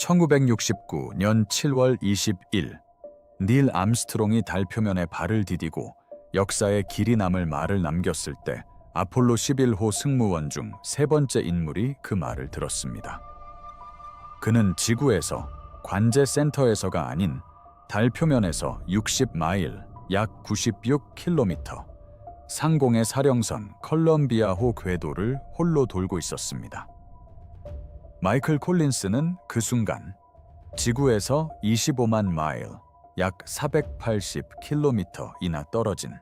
1969년 7월 20일, 닐 암스트롱이 달 표면에 발을 디디고 역사에 길이 남을 말을 남겼을 때 아폴로 11호 승무원 중 세 번째 인물이 그 말을 들었습니다. 그는 지구에서, 관제 센터에서가 아닌 달 표면에서 60마일, 약 96km, 상공의 사령선 컬럼비아호 궤도를 홀로 돌고 있었습니다. 마이클 콜린스는 그 순간 지구에서 25만 마일, 약 480km이나 떨어진,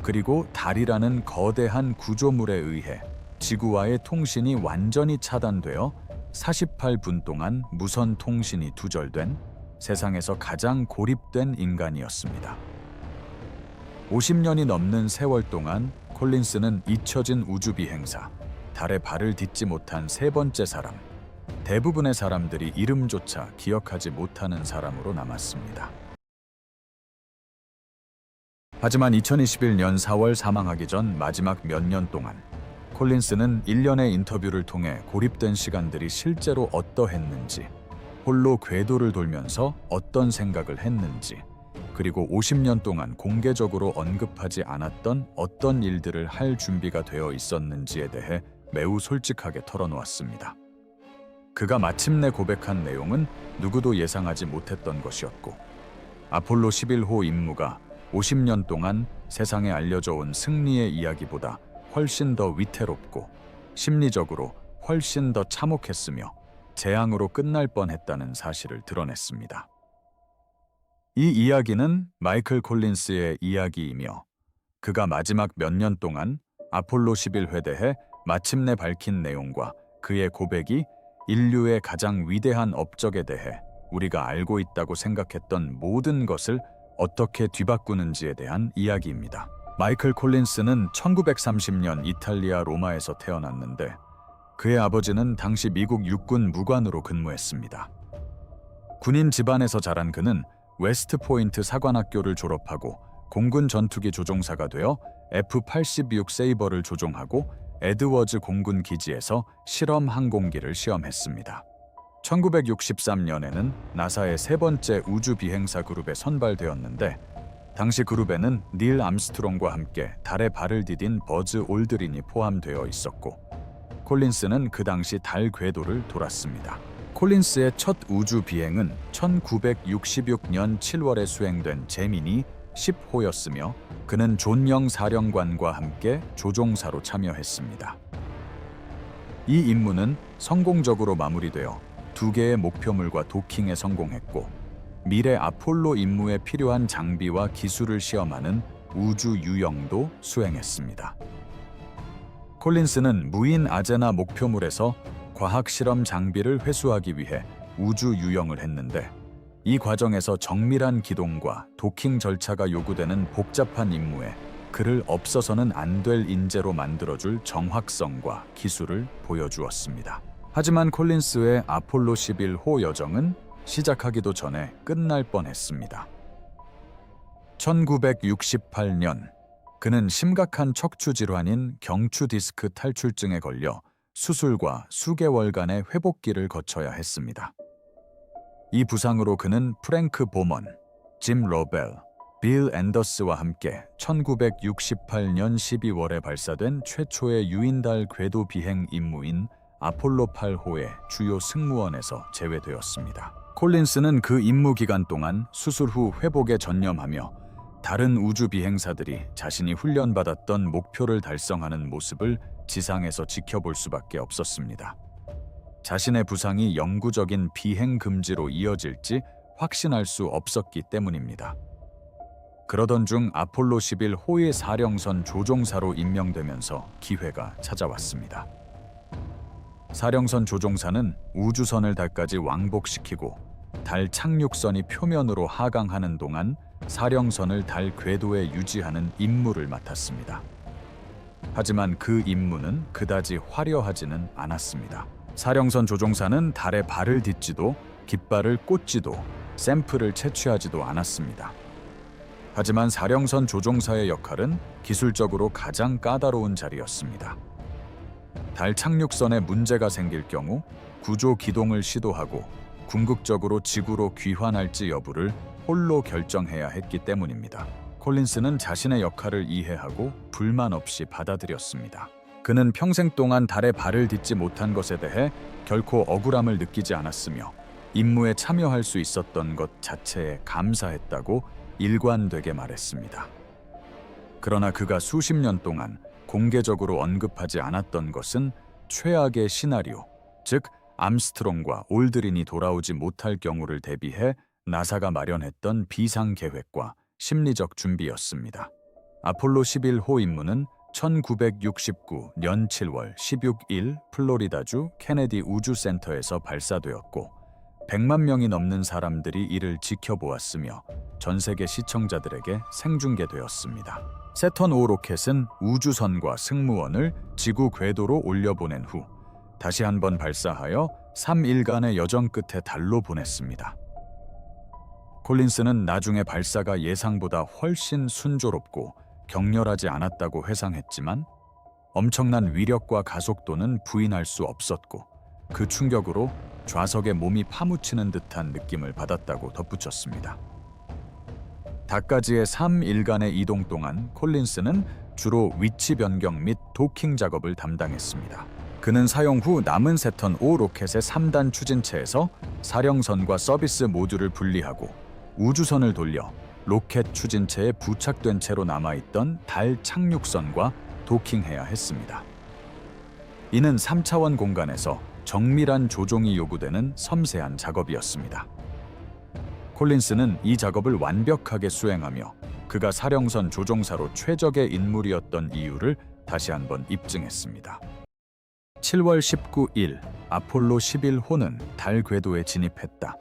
그리고 달이라는 거대한 구조물에 의해 지구와의 통신이 완전히 차단되어 48분 동안 무선 통신이 두절된 세상에서 가장 고립된 인간이었습니다. 50년이 넘는 세월 동안 콜린스는 잊혀진 우주 비행사, 달에 발을 딛지 못한 세 번째 사람, 대부분의 사람들이 이름조차 기억하지 못하는 사람으로 남았습니다. 하지만 2021년 4월 사망하기 전 마지막 몇 년 동안 콜린스는 일련의 인터뷰를 통해 고립된 시간들이 실제로 어떠했는지, 홀로 궤도를 돌면서 어떤 생각을 했는지, 그리고 50년 동안 공개적으로 언급하지 않았던 어떤 일들을 할 준비가 되어 있었는지에 대해 매우 솔직하게 털어놓았습니다. 그가 마침내 고백한 내용은 누구도 예상하지 못했던 것이었고, 아폴로 11호 임무가 50년 동안 세상에 알려져 온 승리의 이야기보다 훨씬 더 위태롭고 심리적으로 훨씬 더 참혹했으며 재앙으로 끝날 뻔했다는 사실을 드러냈습니다. 이 이야기는 마이클 콜린스의 이야기이며, 그가 마지막 몇 년 동안 아폴로 11회대에 마침내 밝힌 내용과 그의 고백이 인류의 가장 위대한 업적에 대해 우리가 알고 있다고 생각했던 모든 것을 어떻게 뒤바꾸는지에 대한 이야기입니다. 마이클 콜린스는 1930년 이탈리아 로마에서 태어났는데, 그의 아버지는 당시 미국 육군 무관으로 근무했습니다. 군인 집안에서 자란 그는 웨스트포인트 사관학교를 졸업하고 공군 전투기 조종사가 되어 F-86 세이버를 조종하고 에드워즈 공군 기지에서 실험 항공기를 시험했습니다. 1963년에는 나사의 세 번째 우주 비행사 그룹에 선발되었는데, 당시 그룹에는 닐 암스트롱과 함께 달에 발을 디딘 버즈 올드린이 포함되어 있었고, 콜린스는 그 당시 달 궤도를 돌았습니다. 콜린스의 첫 우주 비행은 1966년 7월에 수행된 제미니 10호였으며 그는 존 영 사령관과 함께 조종사로 참여했습니다. 이 임무는 성공적으로 마무리되어 2개의 목표물과 도킹에 성공했고, 미래 아폴로 임무에 필요한 장비와 기술을 시험하는 우주 유영도 수행했습니다. 콜린스는 무인 아제나 목표물에서 과학 실험 장비를 회수하기 위해 우주 유영을 했는데, 이 과정에서 정밀한 기동과 도킹 절차가 요구되는 복잡한 임무에 그를 없어서는 안 될 인재로 만들어줄 정확성과 기술을 보여주었습니다. 하지만 콜린스의 아폴로 11호 여정은 시작하기도 전에 끝날 뻔했습니다. 1968년, 그는 심각한 척추 질환인 경추 디스크 탈출증에 걸려 수술과 수개월간의 회복기를 거쳐야 했습니다. 이 부상으로 그는 프랭크 보먼, 짐 로벨, 빌 앤더스와 함께 1968년 12월에 발사된 최초의 유인달 궤도 비행 임무인 아폴로 8호의 주요 승무원에서 제외되었습니다. 콜린스는 그 임무 기간 동안 수술 후 회복에 전념하며 다른 우주 비행사들이 자신이 훈련받았던 목표를 달성하는 모습을 지상에서 지켜볼 수밖에 없었습니다. 자신의 부상이 영구적인 비행 금지로 이어질지 확신할 수 없었기 때문입니다. 그러던 중 아폴로 11호의 사령선 조종사로 임명되면서 기회가 찾아왔습니다. 사령선 조종사는 우주선을 달까지 왕복시키고 달 착륙선이 표면으로 하강하는 동안 사령선을 달 궤도에 유지하는 임무를 맡았습니다. 하지만 그 임무는 그다지 화려하지는 않았습니다. 사령선 조종사는 달에 발을 딛지도 깃발을 꽂지도 샘플을 채취하지도 않았습니다. 하지만 사령선 조종사의 역할은 기술적으로 가장 까다로운 자리였습니다. 달 착륙선에 문제가 생길 경우 구조 기동을 시도하고 궁극적으로 지구로 귀환할지 여부를 홀로 결정해야 했기 때문입니다. 콜린스는 자신의 역할을 이해하고 불만 없이 받아들였습니다. 그는 평생 동안 달에 발을 딛지 못한 것에 대해 결코 억울함을 느끼지 않았으며 임무에 참여할 수 있었던 것 자체에 감사했다고 일관되게 말했습니다. 그러나 그가 수십 년 동안 공개적으로 언급하지 않았던 것은 최악의 시나리오, 즉 암스트롱과 올드린이 돌아오지 못할 경우를 대비해 나사가 마련했던 비상계획과 심리적 준비였습니다. 아폴로 11호 임무는 1969년 7월 16일 플로리다주 케네디 우주센터에서 발사되었고 100만 명이 넘는 사람들이 이를 지켜보았으며 전 세계 시청자들에게 생중계되었습니다. 세턴 5 로켓은 우주선과 승무원을 지구 궤도로 올려보낸 후 다시 한번 발사하여 3일간의 여정 끝에 달로 보냈습니다. 콜린스는 나중에 발사가 예상보다 훨씬 순조롭고 격렬하지 않았다고 회상했지만 엄청난 위력과 가속도는 부인할 수 없었고 그 충격으로 좌석에 몸이 파묻히는 듯한 느낌을 받았다고 덧붙였습니다. 달까지의 3일간의 이동 동안 콜린스는 주로 위치 변경 및 도킹 작업을 담당했습니다. 그는 사용 후 남은 세턴 5 로켓의 3단 추진체에서 사령선과 서비스 모듈을 분리하고 우주선을 돌려 로켓 추진체에 부착된 채로 남아있던 달 착륙선과 도킹해야 했습니다. 이는 3차원 공간에서 정밀한 조종이 요구되는 섬세한 작업이었습니다. 콜린스는 이 작업을 완벽하게 수행하며 그가 사령선 조종사로 최적의 인물이었던 이유를 다시 한번 입증했습니다. 7월 19일 아폴로 11호는 달 궤도에 진입했다.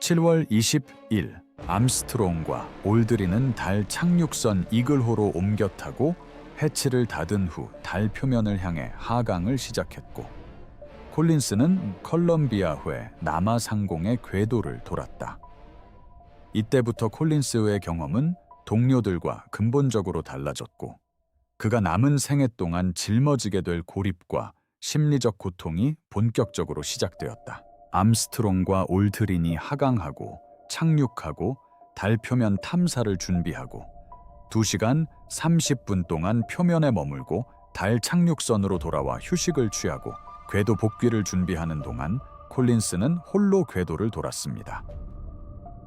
7월 20일 암스트롱과 올드린은 달 착륙선 이글호로 옮겨 타고 해치를 닫은 후 달 표면을 향해 하강을 시작했고 콜린스는 컬럼비아회 남아 상공의 궤도를 돌았다. 이때부터 콜린스의 경험은 동료들과 근본적으로 달라졌고 그가 남은 생애 동안 짊어지게 될 고립과 심리적 고통이 본격적으로 시작되었다. 암스트롱과 올드린이 하강하고 착륙하고 달 표면 탐사를 준비하고 2시간 30분 동안 표면에 머물고 달 착륙선으로 돌아와 휴식을 취하고 궤도 복귀를 준비하는 동안 콜린스는 홀로 궤도를 돌았습니다.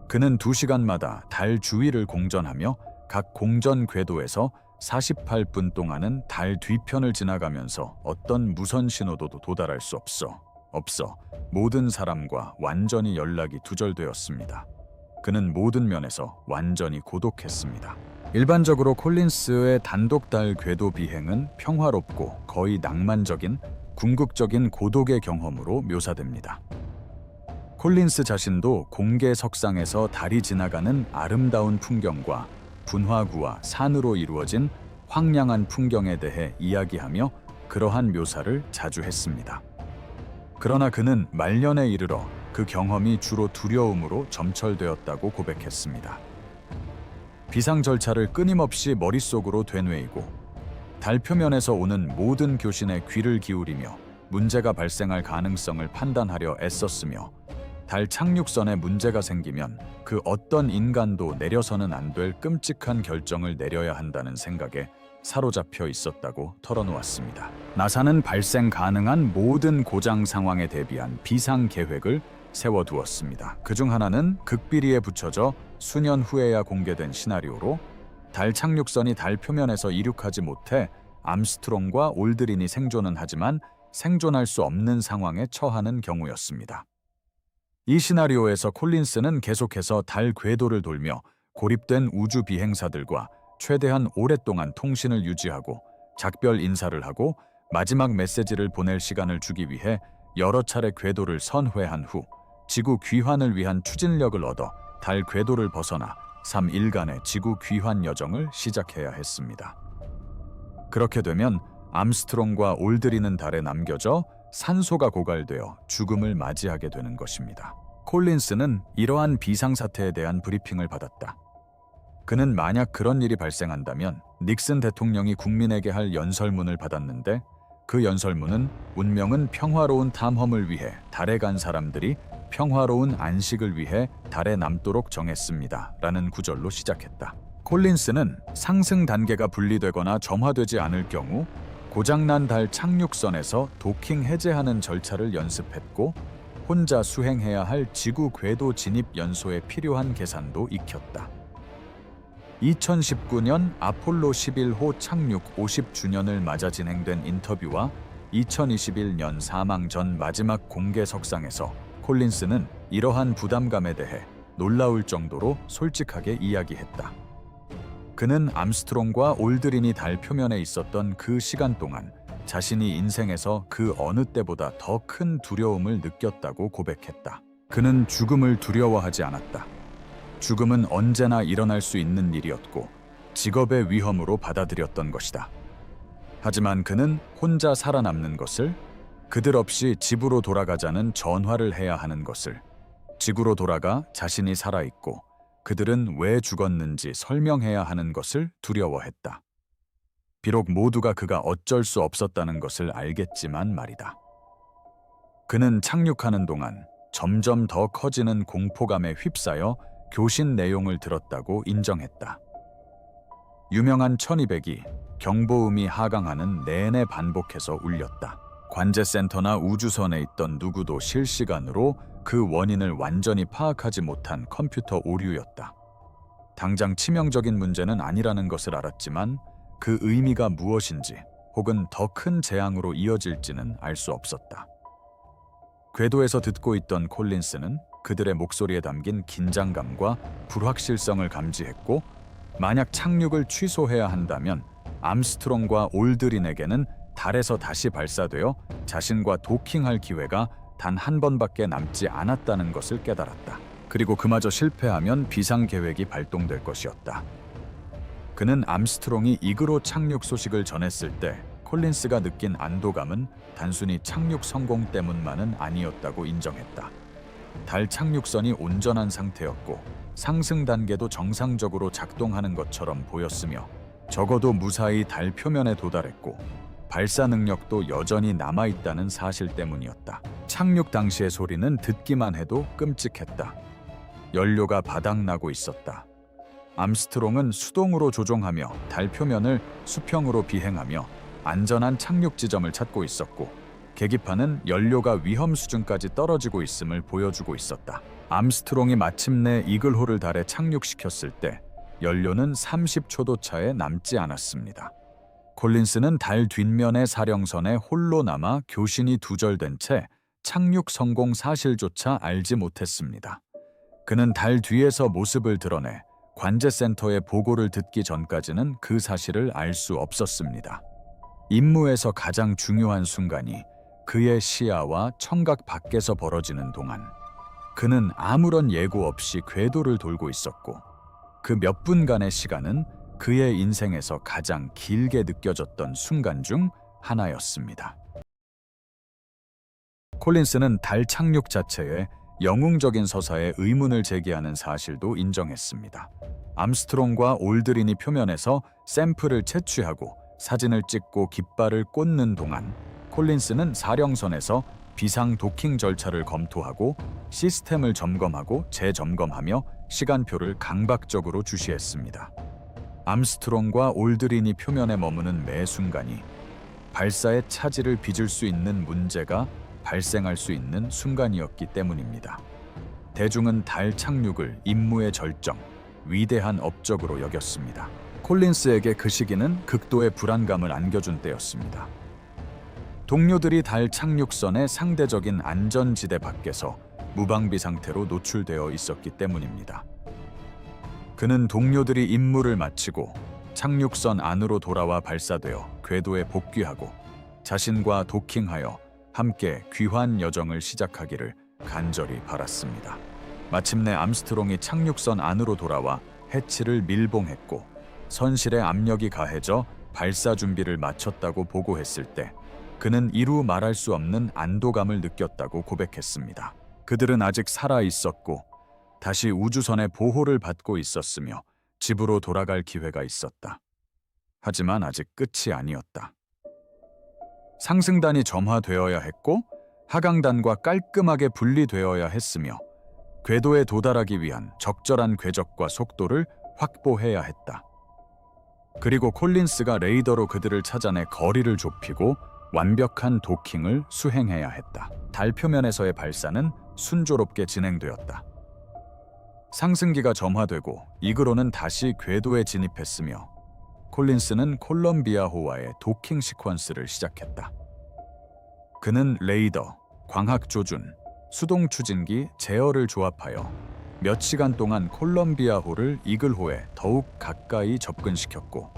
그는 2시간마다 달 주위를 공전하며 각 공전 궤도에서 48분 동안은 달 뒤편을 지나가면서 어떤 무선 신호도 도달할 수 없어 모든 사람과 완전히 연락이 두절되었습니다. 그는 모든 면에서 완전히 고독했습니다. 일반적으로 콜린스의 단독 달 궤도 비행은 평화롭고 거의 낭만적인 궁극적인 고독의 경험으로 묘사됩니다. 콜린스 자신도 공개 석상에서 달이 지나가는 아름다운 풍경과 분화구와 산으로 이루어진 황량한 풍경에 대해 이야기하며 그러한 묘사를 자주 했습니다. 그러나 그는 말년에 이르러 그 경험이 주로 두려움으로 점철되었다고 고백했습니다. 비상 절차를 끊임없이 머릿속으로 되뇌이고 달 표면에서 오는 모든 교신에 귀를 기울이며 문제가 발생할 가능성을 판단하려 애썼으며 달 착륙선에 문제가 생기면 그 어떤 인간도 내려서는 안 될 끔찍한 결정을 내려야 한다는 생각에 사로잡혀 있었다고 털어놓았습니다. 나사는 발생 가능한 모든 고장 상황에 대비한 비상 계획을 세워두었습니다. 그중 하나는 극비리에 붙여져 수년 후에야 공개된 시나리오로 달 착륙선이 달 표면에서 이륙하지 못해 암스트롱과 올드린이 생존은 하지만 생존할 수 없는 상황에 처하는 경우였습니다. 이 시나리오에서 콜린스는 계속해서 달 궤도를 돌며 고립된 우주 비행사들과 최대한 오랫동안 통신을 유지하고 작별 인사를 하고 마지막 메시지를 보낼 시간을 주기 위해 여러 차례 궤도를 선회한 후 지구 귀환을 위한 추진력을 얻어 달 궤도를 벗어나 3일간의 지구 귀환 여정을 시작해야 했습니다. 그렇게 되면 암스트롱과 올드린은 달에 남겨져 산소가 고갈되어 죽음을 맞이하게 되는 것입니다. 콜린스는 이러한 비상사태에 대한 브리핑을 받았다. 그는 만약 그런 일이 발생한다면 닉슨 대통령이 국민에게 할 연설문을 받았는데 그 연설문은 운명은 평화로운 탐험을 위해 달에 간 사람들이 평화로운 안식을 위해 달에 남도록 정했습니다. 라는 구절로 시작했다. 콜린스는 상승 단계가 분리되거나 점화되지 않을 경우 고장난 달 착륙선에서 도킹 해제하는 절차를 연습했고, 혼자 수행해야 할 지구 궤도 진입 연소에 필요한 계산도 익혔다. 2019년 아폴로 11호 착륙 50주년을 맞아 진행된 인터뷰와 2021년 사망 전 마지막 공개석상에서 콜린스는 이러한 부담감에 대해 놀라울 정도로 솔직하게 이야기했다. 그는 암스트롱과 올드린이 달 표면에 있었던 그 시간 동안 자신이 인생에서 그 어느 때보다 더 큰 두려움을 느꼈다고 고백했다. 그는 죽음을 두려워하지 않았다. 죽음은 언제나 일어날 수 있는 일이었고 직업의 위험으로 받아들였던 것이다. 하지만 그는 혼자 살아남는 것을, 그들 없이 집으로 돌아가자는 전화를 해야 하는 것을, 지구로 돌아가 자신이 살아있고 그들은 왜 죽었는지 설명해야 하는 것을 두려워했다. 비록 모두가 그가 어쩔 수 없었다는 것을 알겠지만 말이다. 그는 착륙하는 동안 점점 더 커지는 공포감에 휩싸여 교신 내용을 들었다고 인정했다. 유명한 1200이 경보음이 하강하는 내내 반복해서 울렸다. 관제센터나 우주선에 있던 누구도 실시간으로 그 원인을 완전히 파악하지 못한 컴퓨터 오류였다. 당장 치명적인 문제는 아니라는 것을 알았지만 그 의미가 무엇인지 혹은 더 큰 재앙으로 이어질지는 알 수 없었다. 궤도에서 듣고 있던 콜린스는 그들의 목소리에 담긴 긴장감과 불확실성을 감지했고, 만약 착륙을 취소해야 한다면 암스트롱과 올드린에게는 달에서 다시 발사되어 자신과 도킹할 기회가 단 한 번밖에 남지 않았다는 것을 깨달았다. 그리고 그마저 실패하면 비상계획이 발동될 것이었다. 그는 암스트롱이 이그로 착륙 소식을 전했을 때 콜린스가 느낀 안도감은 단순히 착륙 성공 때문만은 아니었다고 인정했다. 달 착륙선이 온전한 상태였고 상승 단계도 정상적으로 작동하는 것처럼 보였으며, 적어도 무사히 달 표면에 도달했고 발사 능력도 여전히 남아있다는 사실 때문이었다. 착륙 당시의 소리는 듣기만 해도 끔찍했다. 연료가 바닥나고 있었다. 암스트롱은 수동으로 조종하며 달 표면을 수평으로 비행하며 안전한 착륙 지점을 찾고 있었고, 계기판은 연료가 위험 수준까지 떨어지고 있음을 보여주고 있었다. 암스트롱이 마침내 이글호를 달에 착륙시켰을 때 연료는 30초도 차에 남지 않았습니다. 콜린스는 달 뒷면의 사령선에 홀로 남아 교신이 두절된 채 착륙 성공 사실조차 알지 못했습니다. 그는 달 뒤에서 모습을 드러내 관제센터의 보고를 듣기 전까지는 그 사실을 알 수 없었습니다. 임무에서 가장 중요한 순간이 그의 시야와 청각 밖에서 벌어지는 동안 그는 아무런 예고 없이 궤도를 돌고 있었고, 그 몇 분간의 시간은 그의 인생에서 가장 길게 느껴졌던 순간 중 하나였습니다. 콜린스는 달 착륙 자체에 영웅적인 서사에 의문을 제기하는 사실도 인정했습니다. 암스트롱과 올드린이 표면에서 샘플을 채취하고 사진을 찍고 깃발을 꽂는 동안 콜린스는 사령선에서 비상 도킹 절차를 검토하고 시스템을 점검하고 재점검하며 시간표를 강박적으로 주시했습니다. 암스트롱과 올드린이 표면에 머무는 매 순간이 발사의 차질을 빚을 수 있는 문제가 발생할 수 있는 순간이었기 때문입니다. 대중은 달 착륙을 임무의 절정, 위대한 업적으로 여겼습니다. 콜린스에게 그 시기는 극도의 불안감을 안겨준 때였습니다. 동료들이 달 착륙선의 상대적인 안전지대 밖에서 무방비 상태로 노출되어 있었기 때문입니다. 그는 동료들이 임무를 마치고 착륙선 안으로 돌아와 발사되어 궤도에 복귀하고 자신과 도킹하여 함께 귀환 여정을 시작하기를 간절히 바랐습니다. 마침내 암스트롱이 착륙선 안으로 돌아와 해치를 밀봉했고 선실의 압력이 가해져 발사 준비를 마쳤다고 보고했을 때 그는 이루 말할 수 없는 안도감을 느꼈다고 고백했습니다. 그들은 아직 살아 있었고 다시 우주선의 보호를 받고 있었으며 집으로 돌아갈 기회가 있었다. 하지만 아직 끝이 아니었다. 상승단이 점화되어야 했고 하강단과 깔끔하게 분리되어야 했으며 궤도에 도달하기 위한 적절한 궤적과 속도를 확보해야 했다. 그리고 콜린스가 레이더로 그들을 찾아내 거리를 좁히고 완벽한 도킹을 수행해야 했다. 달 표면에서의 발사는 순조롭게 진행되었다. 상승기가 점화되고 이그로는 다시 궤도에 진입했으며 콜린스는 콜럼비아호와의 도킹 시퀀스를 시작했다. 그는 레이더, 광학 조준, 수동 추진기, 제어를 조합하여 몇 시간 동안 콜럼비아호를 이글호에 더욱 가까이 접근시켰고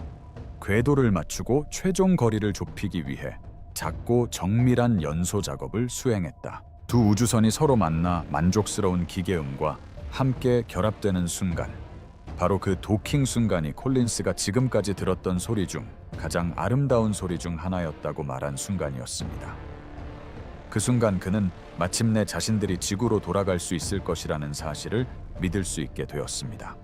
궤도를 맞추고 최종 거리를 좁히기 위해 작고 정밀한 연소 작업을 수행했다. 두 우주선이 서로 만나 만족스러운 기계음과 함께 결합되는 순간, 바로 그 도킹 순간이 콜린스가 지금까지 들었던 소리 중 가장 아름다운 소리 중 하나였다고 말한 순간이었습니다. 그 순간 그는 마침내 자신들이 지구로 돌아갈 수 있을 것이라는 사실을 믿을 수 있게 되었습니다.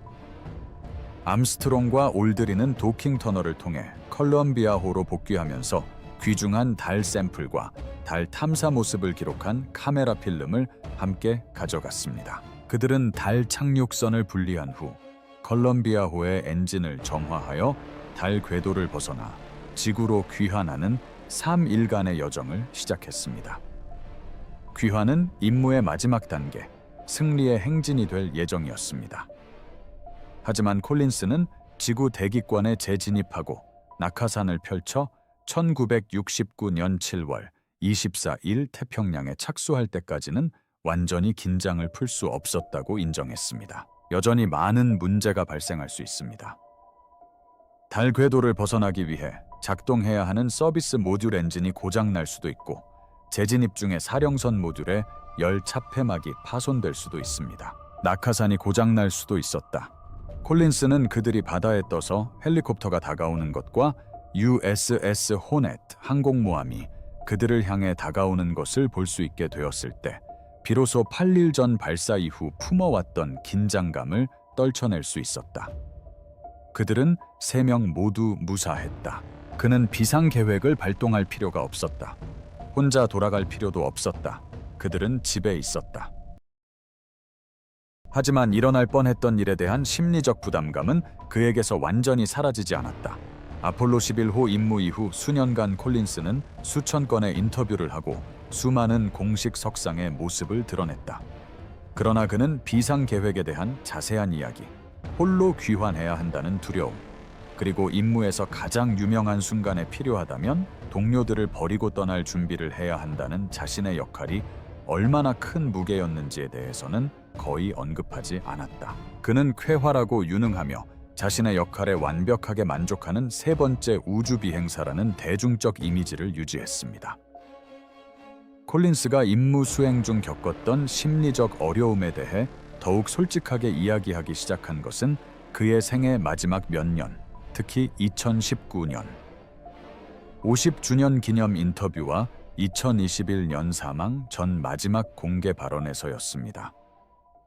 암스트롱과 올드린은 도킹 터널을 통해 콜럼비아호로 복귀하면서 귀중한 달 샘플과 달 탐사 모습을 기록한 카메라 필름을 함께 가져갔습니다. 그들은 달 착륙선을 분리한 후 콜럼비아호의 엔진을 정화하여 달 궤도를 벗어나 지구로 귀환하는 3일간의 여정을 시작했습니다. 귀환은 임무의 마지막 단계, 승리의 행진이 될 예정이었습니다. 하지만 콜린스는 지구 대기권에 재진입하고 낙하산을 펼쳐 1969년 7월 24일 태평양에 착수할 때까지는 완전히 긴장을 풀 수 없었다고 인정했습니다. 여전히 많은 문제가 발생할 수 있습니다. 달 궤도를 벗어나기 위해 작동해야 하는 서비스 모듈 엔진이 고장날 수도 있고 재진입 중에 사령선 모듈에 열 차폐막이 파손될 수도 있습니다. 낙하산이 고장날 수도 있었다. 콜린스는 그들이 바다에 떠서 헬리콥터가 다가오는 것과 USS 호넷 항공모함이 그들을 향해 다가오는 것을 볼 수 있게 되었을 때 비로소 8일 전 발사 이후 품어왔던 긴장감을 떨쳐낼 수 있었다. 그들은 3명 모두 무사했다. 그는 비상계획을 발동할 필요가 없었다. 혼자 돌아갈 필요도 없었다. 그들은 집에 있었다. 하지만 일어날 뻔했던 일에 대한 심리적 부담감은 그에게서 완전히 사라지지 않았다. 아폴로 11호 임무 이후 수년간 콜린스는 수천 건의 인터뷰를 하고 수많은 공식 석상의 모습을 드러냈다. 그러나 그는 비상계획에 대한 자세한 이야기, 홀로 귀환해야 한다는 두려움, 그리고 임무에서 가장 유명한 순간에 필요하다면 동료들을 버리고 떠날 준비를 해야 한다는 자신의 역할이 얼마나 큰 무게였는지에 대해서는 거의 언급하지 않았다. 그는 쾌활하고 유능하며 자신의 역할에 완벽하게 만족하는 3번째 우주 비행사라는 대중적 이미지를 유지했습니다. 콜린스가 임무 수행 중 겪었던 심리적 어려움에 대해 더욱 솔직하게 이야기하기 시작한 것은 그의 생애 마지막 몇 년, 특히 2019년 50주년 기념 인터뷰와 2021년 사망 전 마지막 공개 발언에서였습니다.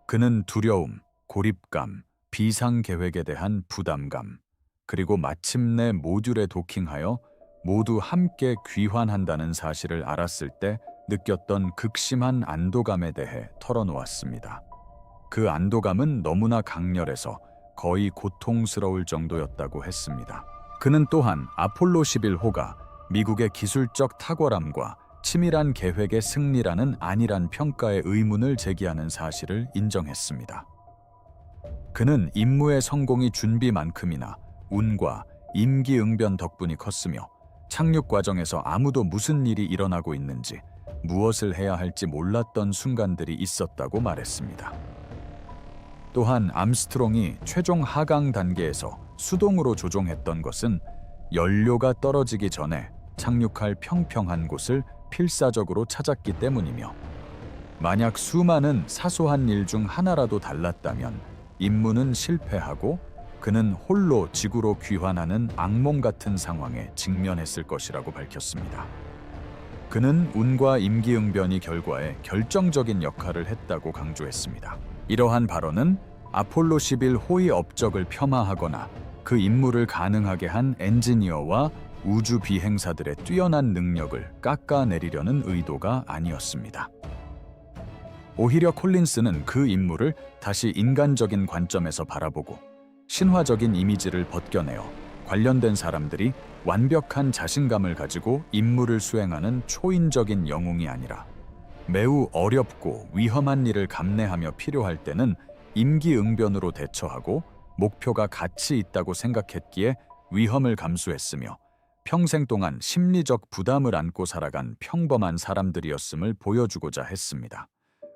그는 두려움, 고립감, 비상계획에 대한 부담감, 그리고 마침내 모듈에 도킹하여 모두 함께 귀환한다는 사실을 알았을 때 느꼈던 극심한 안도감에 대해 털어놓았습니다. 그 안도감은 너무나 강렬해서 거의 고통스러울 정도였다고 했습니다. 그는 또한 아폴로 11호가 미국의 기술적 탁월함과 치밀한 계획의 승리라는 안일한 평가의 의문을 제기하는 사실을 인정했습니다. 그는 임무의 성공이 준비만큼이나 운과 임기응변 덕분이 컸으며 착륙 과정에서 아무도 무슨 일이 일어나고 있는지 무엇을 해야 할지 몰랐던 순간들이 있었다고 말했습니다. 또한 암스트롱이 최종 하강 단계에서 수동으로 조종했던 것은 연료가 떨어지기 전에 착륙할 평평한 곳을 필사적으로 찾았기 때문이며 만약 수많은 사소한 일 중 하나라도 달랐다면 임무는 실패하고 그는 홀로 지구로 귀환하는 악몽 같은 상황에 직면했을 것이라고 밝혔습니다. 그는 운과 임기응변이 결과에 결정적인 역할을 했다고 강조했습니다. 이러한 발언은 아폴로 11호의 업적을 폄하하거나 그 임무를 가능하게 한 엔지니어와 우주 비행사들의 뛰어난 능력을 깎아내리려는 의도가 아니었습니다. 오히려 콜린스는 그 임무를 다시 인간적인 관점에서 바라보고 신화적인 이미지를 벗겨내어 관련된 사람들이 완벽한 자신감을 가지고 임무를 수행하는 초인적인 영웅이 아니라 매우 어렵고 위험한 일을 감내하며 필요할 때는 임기응변으로 대처하고 목표가 가치 있다고 생각했기에 위험을 감수했으며 평생 동안 심리적 부담을 안고 살아간 평범한 사람들이었음을 보여주고자 했습니다.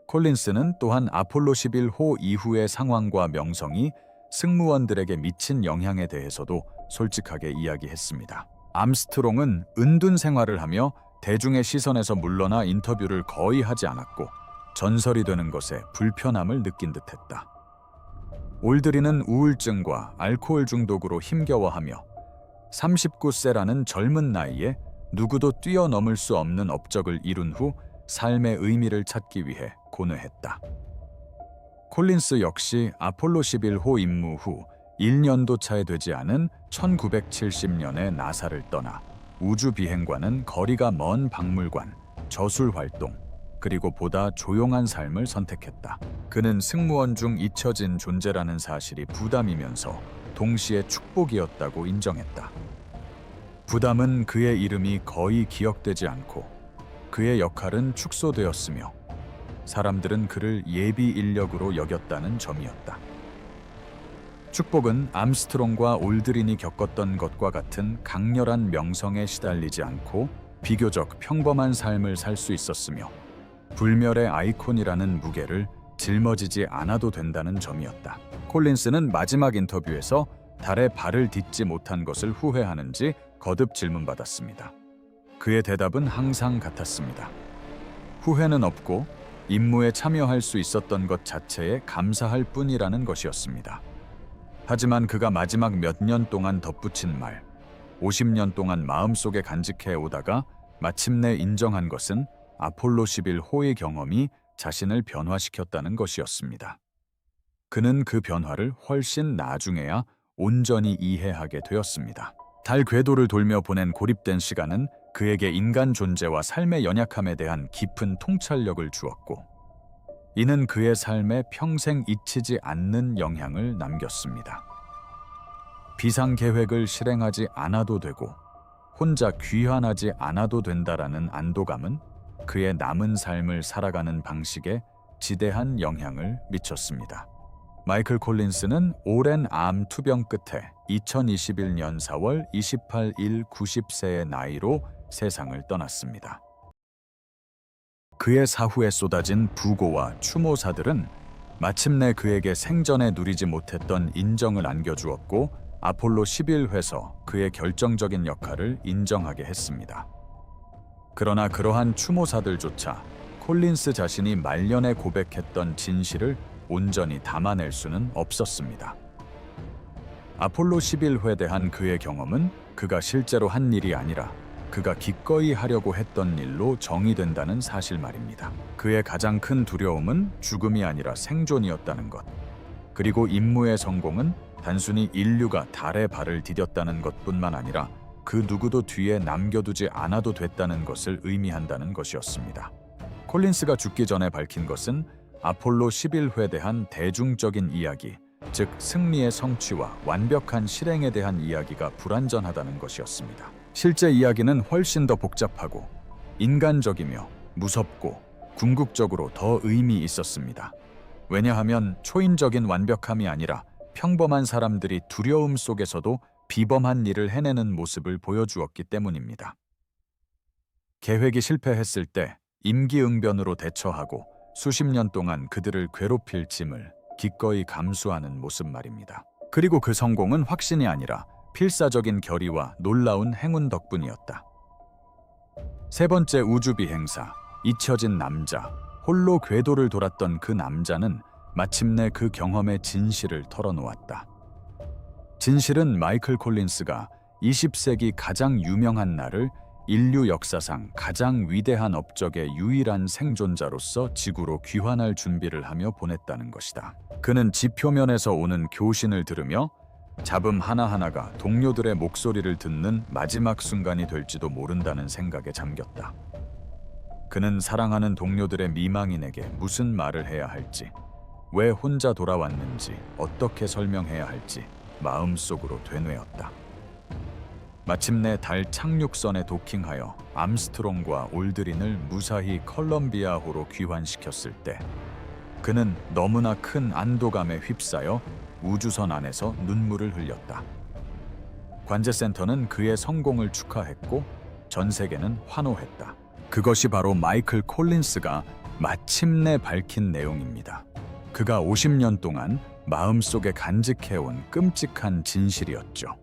콜린스는 또한 아폴로 11호 이후의 상황과 명성이 승무원들에게 미친 영향에 대해서도 솔직하게 이야기했습니다. 암스트롱은 은둔 생활을 하며 대중의 시선에서 물러나 인터뷰를 거의 하지 않았고 전설이 되는 것에 불편함을 느낀 듯했다. 올드린은 우울증과 알코올 중독으로 힘겨워하며 39세라는 젊은 나이에 누구도 뛰어넘을 수 없는 업적을 이룬 후 삶의 의미를 찾기 위해 고뇌했다. 콜린스 역시 아폴로 11호 임무 후 1년도 차에 되지 않은 1970년에 나사를 떠나 우주 비행과는 거리가 먼 박물관, 저술 활동, 그리고 보다 조용한 삶을 선택했다. 그는 승무원 중 잊혀진 존재라는 사실이 부담이면서 동시에 축복이었다고 인정했다. 부담은 그의 이름이 거의 기억되지 않고 그의 역할은 축소되었으며 사람들은 그를 예비 인력으로 여겼다는 점이었다. 축복은 암스트롱과 올드린이 겪었던 것과 같은 강렬한 명성에 시달리지 않고 비교적 평범한 삶을 살 수 있었으며 불멸의 아이콘이라는 무게를 짊어지지 않아도 된다는 점이었다. 콜린스는 마지막 인터뷰에서 달에 발을 딛지 못한 것을 후회하는지 거듭 질문받았습니다. 그의 대답은 항상 같았습니다. 후회는 없고 임무에 참여할 수 있었던 것 자체에 감사할 뿐이라는 것이었습니다. 하지만 그가 마지막 몇 년 동안 덧붙인 말, 50년 동안 마음속에 간직해 오다가 마침내 인정한 것은 아폴로 11호의 경험이 자신을 변화시켰다는 것이었습니다. 그는 그 변화를 훨씬 나중에야 온전히 이해하게 되었습니다. 달 궤도를 돌며 보낸 고립된 시간은 그에게 인간 존재와 삶의 연약함에 대한 깊은 통찰력을 주었고, 이는 그의 삶에 평생 잊히지 않는 영향을 남겼습니다. 비상계획을 실행하지 않아도 되고 혼자 귀환하지 않아도 된다라는 안도감은 그의 남은 삶을 살아가는 방식에 지대한 영향을 미쳤습니다. 마이클 콜린스는 오랜 암 투병 끝에 2021년 4월 28일 90세의 나이로 세상을 떠났습니다. 그의 사후에 쏟아진 부고와 추모사들은 마침내 그에게 생전에 누리지 못했던 인정을 안겨주었고 아폴로 11회에서 그의 결정적인 역할을 인정하게 했습니다. 그러나 그러한 추모사들조차 콜린스 자신이 말년에 고백했던 진실을 온전히 담아낼 수는 없었습니다. 아폴로 11회에 대한 그의 경험은 그가 실제로 한 일이 아니라 그가 기꺼이 하려고 했던 일로 정의된다는 사실 말입니다. 그의 가장 큰 두려움은 죽음이 아니라 생존이었다는 것, 그리고 임무의 성공은 단순히 인류가 달에 발을 디뎠다는 것뿐만 아니라 그 누구도 뒤에 남겨두지 않아도 됐다는 것을 의미한다는 것이었습니다. 콜린스가 죽기 전에 밝힌 것은 아폴로 11회에 대한 대중적인 이야기, 즉 승리의 성취와 완벽한 실행에 대한 이야기가 불완전하다는 것이었습니다. 실제 이야기는 훨씬 더 복잡하고 인간적이며 무섭고 궁극적으로 더 의미 있었습니다. 왜냐하면 초인적인 완벽함이 아니라 평범한 사람들이 두려움 속에서도 비범한 일을 해내는 모습을 보여주었기 때문입니다. 계획이 실패했을 때 임기응변으로 대처하고 수십 년 동안 그들을 괴롭힐 짐을 기꺼이 감수하는 모습 말입니다. 그리고 그 성공은 확신이 아니라 필사적인 결의와 놀라운 행운 덕분이었다. 세 번째 우주 비행사, 잊혀진 남자, 홀로 궤도를 돌았던 그 남자는 마침내 그 경험의 진실을 털어놓았다. 진실은 마이클 콜린스가 20세기 가장 유명한 날을 인류 역사상 가장 위대한 업적의 유일한 생존자로서 지구로 귀환할 준비를 하며 보냈다는 것이다. 그는 지표면에서 오는 교신을 들으며 잡음 하나하나가 동료들의 목소리를 듣는 마지막 순간이 될지도 모른다는 생각에 잠겼다. 그는 사랑하는 동료들의 미망인에게 무슨 말을 해야 할지, 왜 혼자 돌아왔는지 어떻게 설명해야 할지 마음속으로 되뇌었다. 마침내 달 착륙선에 도킹하여 암스트롱과 올드린을 무사히 컬럼비아호로 귀환시켰을 때 그는 너무나 큰 안도감에 휩싸여 우주선 안에서 눈물을 흘렸다. 관제센터는 그의 성공을 축하했고 전 세계는 환호했다. 그것이 바로 마이클 콜린스가 마침내 밝힌 내용입니다. 그가 50년 동안 마음속에 간직해온 끔찍한 진실이었죠.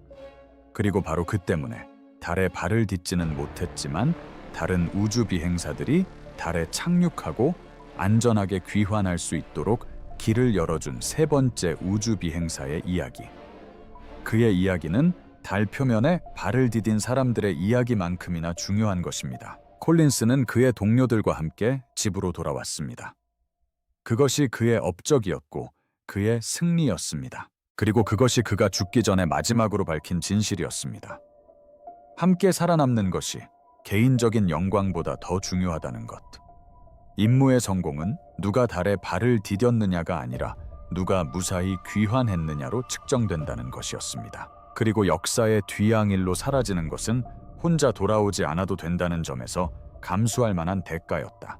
그리고 바로 그 때문에 달에 발을 딛지는 못했지만 다른 우주 비행사들이 달에 착륙하고 안전하게 귀환할 수 있도록 길을 열어준 세 번째 우주 비행사의 이야기. 그의 이야기는 달 표면에 발을 디딘 사람들의 이야기만큼이나 중요한 것입니다. 콜린스는 그의 동료들과 함께 집으로 돌아왔습니다. 그것이 그의 업적이었고 그의 승리였습니다. 그리고 그것이 그가 죽기 전에 마지막으로 밝힌 진실이었습니다. 함께 살아남는 것이 개인적인 영광보다 더 중요하다는 것. 임무의 성공은 누가 달에 발을 디뎠느냐가 아니라 누가 무사히 귀환했느냐로 측정된다는 것이었습니다. 그리고 역사의 뒤앙일로 사라지는 것은 혼자 돌아오지 않아도 된다는 점에서 감수할 만한 대가였다.